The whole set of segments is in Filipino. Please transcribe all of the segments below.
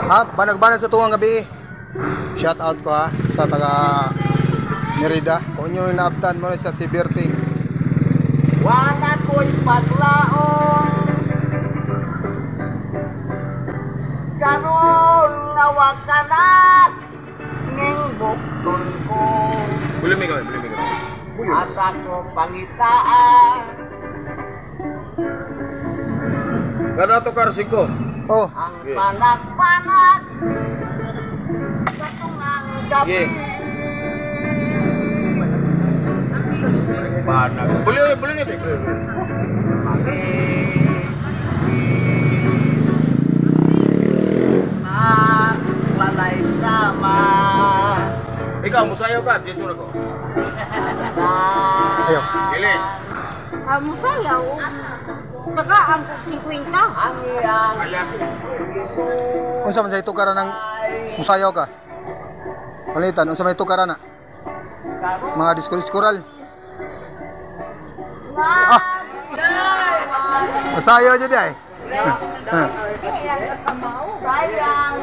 Ha, banag-banag sa tuwang gabi. Shout out ko ha sa taga Merida. Kung inyo yung naabtan mo sa si Berting. Wala ko'y paglaong karon nawag ka na ning bukton ko. Bulumi ko. Asa ko pangitaan Gano'n ito karsig ko? Oh, ang panak-panak sa tungang gabi. Panak. Bulumi. At walay sama. Ikaw, musayaw ka. Di sura ko. ayo. Dili. Musayaw. Taga ang 50. Ang iyang Ayan. Unsa man sa tukaran ng musayaw ka? Palitan, unsa may tukaran na? Mga diskural. Ah. Musayaw jud ay. sayang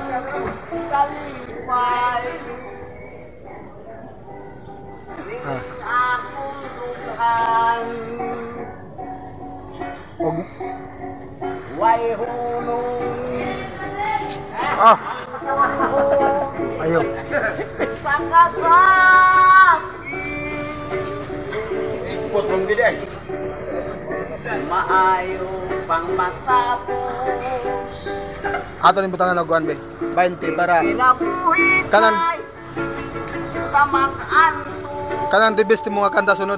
kalipay akong dughan Og way hunong ah. Ayo. sa kasakit Ikot mong gede. maayo pang matapos Ato ning butangan og kuan be. 20 para kinabuhi Kanan. kay sa mag-anto kanang the best mo nga kanta sunod.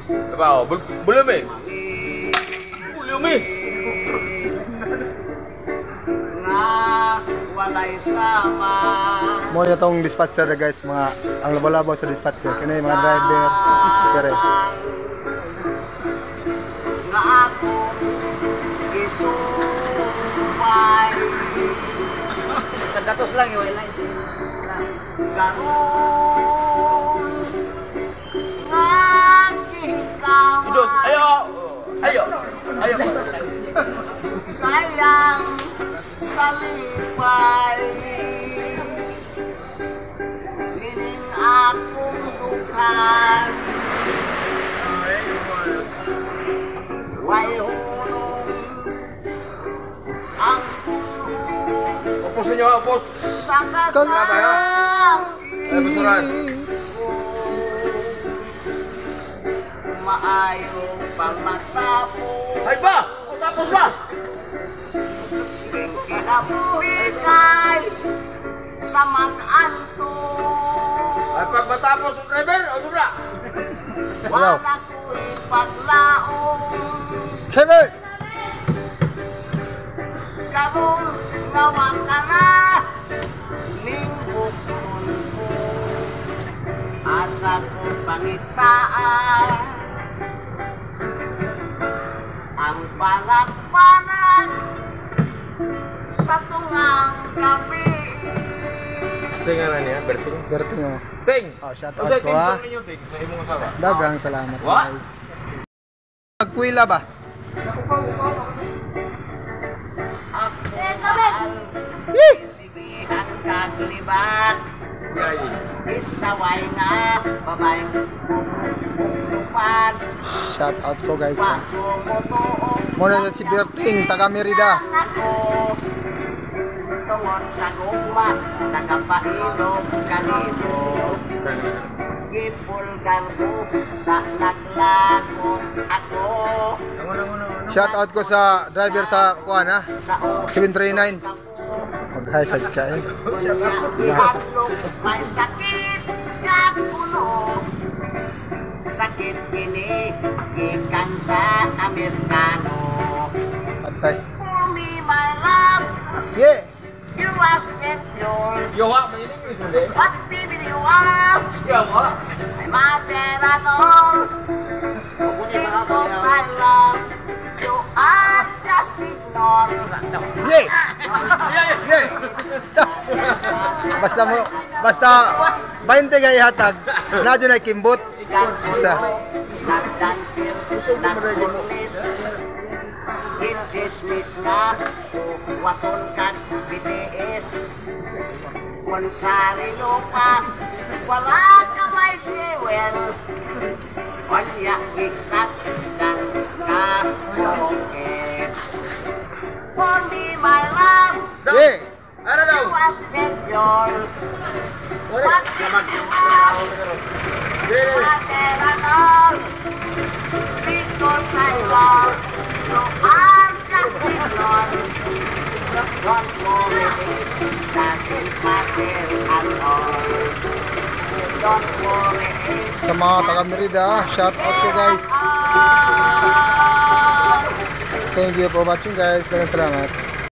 Diba? Bulumi. nga walay sama Mo niya tong dispatcher na guys, mga ang labo-labo sa dispatcher. Kini mga driver. Kere. nga ako isupay Sa gatos lang yun. karon nga Idot. kikawan Ayo. sayang kalipay sining akong dughan way hunong ang Opos ninyo, opos. sa kasakit Ay, basuran. maayo pang matapos Ay ba? O tapos ba? kinabuhi kay sa mag-anto Ay pag matapos ang driver, o sobra. wala ko'y paglaong Kere. karon nga waka na ning bukton ko asa ko pangitaan ang panak-panak sa tungang gabi Sige nga niya, Berting. Berting oh. Ting! Oh, shout O out sa ko, team ha? song ninyo, Ting. Sa imong asawa. Dagang salamat What? guys. Nagpuila ba? ako Yee! sibihan kaglibat Yay. isaway na babay bumulupan Shout out ko guys. Ha? pagumutuong Mo na si Berting taga Merida. ako tungod sa gugma nagapainom kanino gipulgan ko sa naglakot ako Shout out ko sa driver sa kuan ha. sa 739. Mag-hi sad ka eh. ihatlong may sakit kapuno sakit kini gikan sa Amerikano Patay. for me my love Yeah. you was that your Yowa, may English mo din. what baby you are Yowa. ay materador because I love you are just ignore Yeah. Yeah. Basta 20 kay hatag. Nadyo na kimbot. Isa. nagdansir nagpulis Itchismis nga waton kag BTS Kung sari lupa, wala ka may jewel. Kanya iksak dan kapokets. For me, my love, Yeah. Ano daw? was Benjol. Wala. What Yaman. you want? Dire. Materanol. Because I love you, I'm just ignored. Don't worry, doesn't matter at all. Don't worry, Sa mga taga Merida, shout out ko guys. Thank you for watching guys. Salamat.